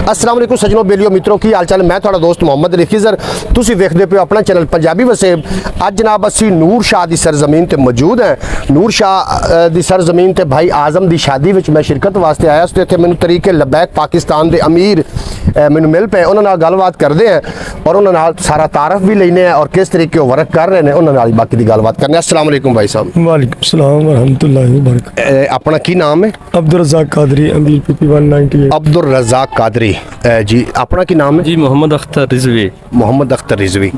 अस्सलाम वालेकुम सजनों बेलियो मित्रों की हाल चाल। मैं थोड़ा दोस्त मोहम्मद रिखीज़र, तुसी देखते पे अपना चैनल पंजाबी वसेब। अज जनाब असी नूर शाह की सरजमीन ते मौजूद हैं। नूर शाह की सरजमीन ते भाई आज़म की शादी में मैं शिरकत वास्ते आया। तो इतने मैंने तरीके लबैक पाकिस्तान के अमीर मैंने मिल पे, उन्होंने गलबात करते हैं और उन्होंने सारा तारफ भी लेने हैं और किस तरीके वर्क कर रहे हैं उन्होंने बाकी की गलबात करने। अस्सलाम वालेकुम भाई साहब। वालेकुम सलाम वरहमतुल्लाहि वबरकातुहू। अपना की नाम है? अब्दुल रज़ाक कादरी, अमीर पीपी 198। अब्दुल रज़ाक कादरी जी। अपना की नाम है? जी मोहम्मद अख्तर रिजवी। मोहम्मद अख्तर रिजवी।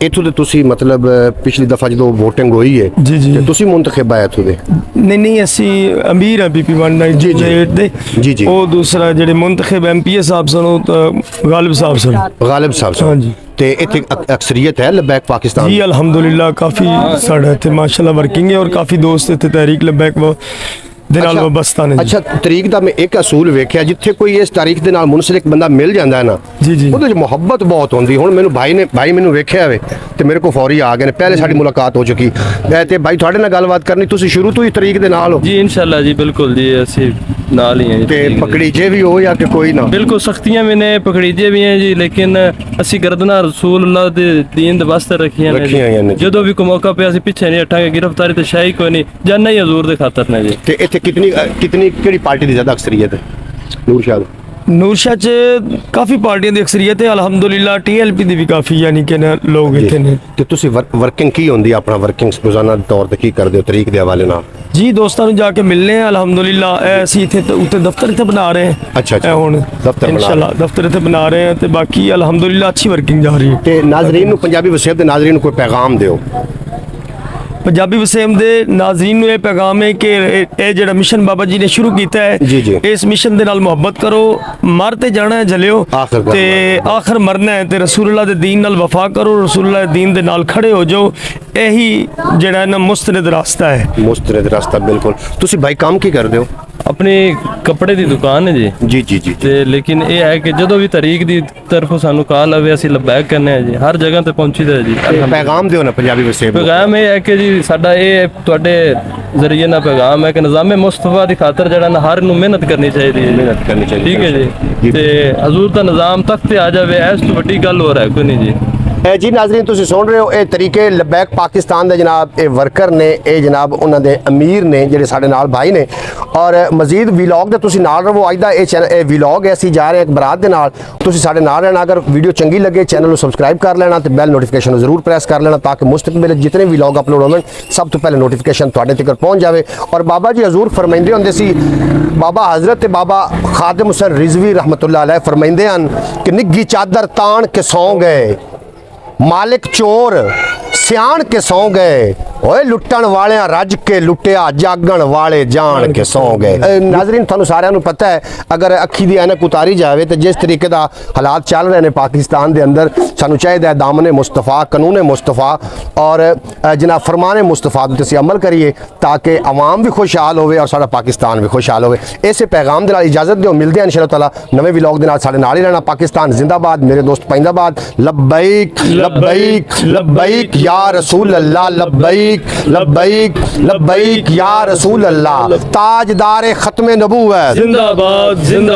इतों तुसी मतलब पिछली दफ़ा जो वोटिंग हुई है जी जी ते तुसी मुंतखब आए इतों दे? नहीं असी अमीर हैं पीपी 198 दे। जी जी। वो दूसरा जेडे मुंतखब एमपीए साहब सन वो तो गालिब साहब सन। गालिब साहब हाँ जी। ते इत्थे अक्सरियत है लबैक पाकिस्तान जी अल्हम्दुलिल्लाह काफ़ी साढ़े इत्थे माशाल्लाह वर्किंग है और काफ़ी दोस्त इत्थे तहरीक लबैक वो दे नाल वाबस्ता ने। अच्छा तरीक दा मैं एक असूल वेख्या जिथे कोई इस तारीख दे नाल मुनसलिक बंदा मिल जाता है ना जी जी ਉਹਦੇ 'ਚ ਮੁਹੱਬਤ बहुत होंदी। हुण मैनू भाई मैनू वेख्या वे ते मेरे को फौरी आ गए ने, पहले साडी मुलाकात हो चुकी ते भाई तुहाडे नाल गलबात करनी। तुसी शुरू तो ही तरीक दे नाल हो जी इंशाल्लाह जी बिल्कुल जी असी नाल ही हैं ते पकड़ीजे भी हो या कि कोई ना? बिल्कुल सख्तियां भी ने पकड़ीजे भी हैं जी, लेकिन असी गर्दना रसूलुल्लाह दे दीन दे वास्ते रखियां रखियां हैं ने। जदों भी कोई मौका पे असी पीछे नहीं हटांगे। गिरफ्तारी ते शाही कोई नहीं, जाना ही हजूर दे खातर ने जी। ते इत्थे कितनी केड़ी पार्टी दी ज़्यादा अक्सरियत है नूर शाह? नूर शाह च काफ़ी पार्टियां दी अक्सरियत है अल्हम्दुलिल्लाह। टीएलपी दी भी काफ़ी यानी कि ना लोग इत्थे ने। ते तुसी वर्किंग की होंदी अपना वर्किंग रोजाना तौर ते की करदे हो तरीक दे हवाले नाल? जी दोस्तों ने जाके मिलने हैं अल्हम्दुलिल्लाह। असी इत्थे उत्ते दफ्तर इत्थे बना रहे हैं। अच्छा अच्छा। हुण दफ्तर बना इंशाल्लाह दफ्तर इत्थे बना रहे हैं ते बाकी अल्हम्दुलिल्लाह अच्छी वर्किंग जा रही है। ते नाजरीन नू पंजाबी वसेब दे नाजरीन नू कोई पैगाम दिओ। पंजाबी वसेम दे नाज़रीन नू ये पैगाम है कि ये जेड़ा मिशन बाबा जी ने शुरू किया है जी जी। इस मिशन दे नाल मुहब्बत करो, मर ते जाना है जलियो आखिर ते आखिर मरना है ते रसूलुल्लाह दे दीन नाल वफा करो, रसूलुल्लाह दे दीन दे नाल खड़े हो जाओ। यही जेड़ा है ना मुस्तनद रास्ता है। मुस्तरद रास्ता बिल्कुल। तुसी भाई काम की करदे हो? अपनी कपड़े दी दुकान है जी। जी जी जी। ते लेकिन ये है कि जदों भी तरीक दी तरफों सानू कॉल आवे असी लबैक करने हैं जी, हर जगह ते पहुंचीदा है जी। पैगाम दिओ ना पंजाबी वसेब नू। पैगाम ये है कि जी साडा ये तुहाडे जरिए ना पैगाम है कि निज़ाम मुस्तफा दी खातर जड़ा ना हर नू मेहनत करनी चाहिए। मेहनत करनी चाहिए। ठीक है जी। ते हजूर दा निज़ाम तख्त ते आ जावे, इस तो वड्डी गल हो रहा है कोई नहीं जी। जी नाजरीन तुसी सुन रहे हो ये तरीके लबैक पाकिस्तान दे जनाब ये वर्कर ने, ये जनाब उन्होंने दे अमीर ने जेडे साडे नाल भाई ने। और मजीद वीलॉग दे तुसी नाल रहो। अज दा ये चैनल ये वीलॉग है, असी जा रहे हैं एक बरात दे नाल। तुसी साडे नाल रहना। अगर वीडियो चंगी लगे चैनल को सब्सक्राइब कर लेना ते बैल नोटिफिकेशन जरूर प्रेस कर लेना ताकि मुस्तकबिल जितने वीलॉग अपलोड होवन सब तो पहले नोटिफिकेशन तुहाडे तक पहुंच जाए। और बाबा जी हजूर फरमाइंदे हुंदे सी, बाबा हजरत ते बाबा खादिम हुसैन रिजवी रहमतुल्लाह अलैह फरमाइंदे हन कि निग्गी चादर तान के सौ गए, मालिक चोर सियाण के सौ गए, ओए लुट्टण वाले रज के लुटिया, जागण वाले जान के सौ गए। नाजरीन थानू सारिਆਂ ਨੂੰ पता है अगर अखी दी ऐनक उतारी जाए तो जिस तरीके का हालात चल रहे हैं पाकिस्तान के अंदर सानू चाहिए दामन मुस्तफा कानून मुस्तफा और जनाब फरमान मुस्तफा ते असीं अमल करिए ताकि अवाम भी खुशहाल होवे और साडा पाकिस्तान भी खुशहाल होवे। इस पैगाम के नाल इजाजत दिओ, मिलते हैं इंशाअल्लाह ताला नवे व्लॉग के नाल। साडे नाल ही रहना। पाकिस्तान जिंदाबाद, मेरे दोस्त पैंदाबाद। लब्बैक लब्बैक लब्बैक या रसूल अल्लाह, लब्बैक लब्बैक लब्बैक या रसूल अल्लाह। ताजदार खत्म नबूवत जिंदाबाद जिंदाबाद।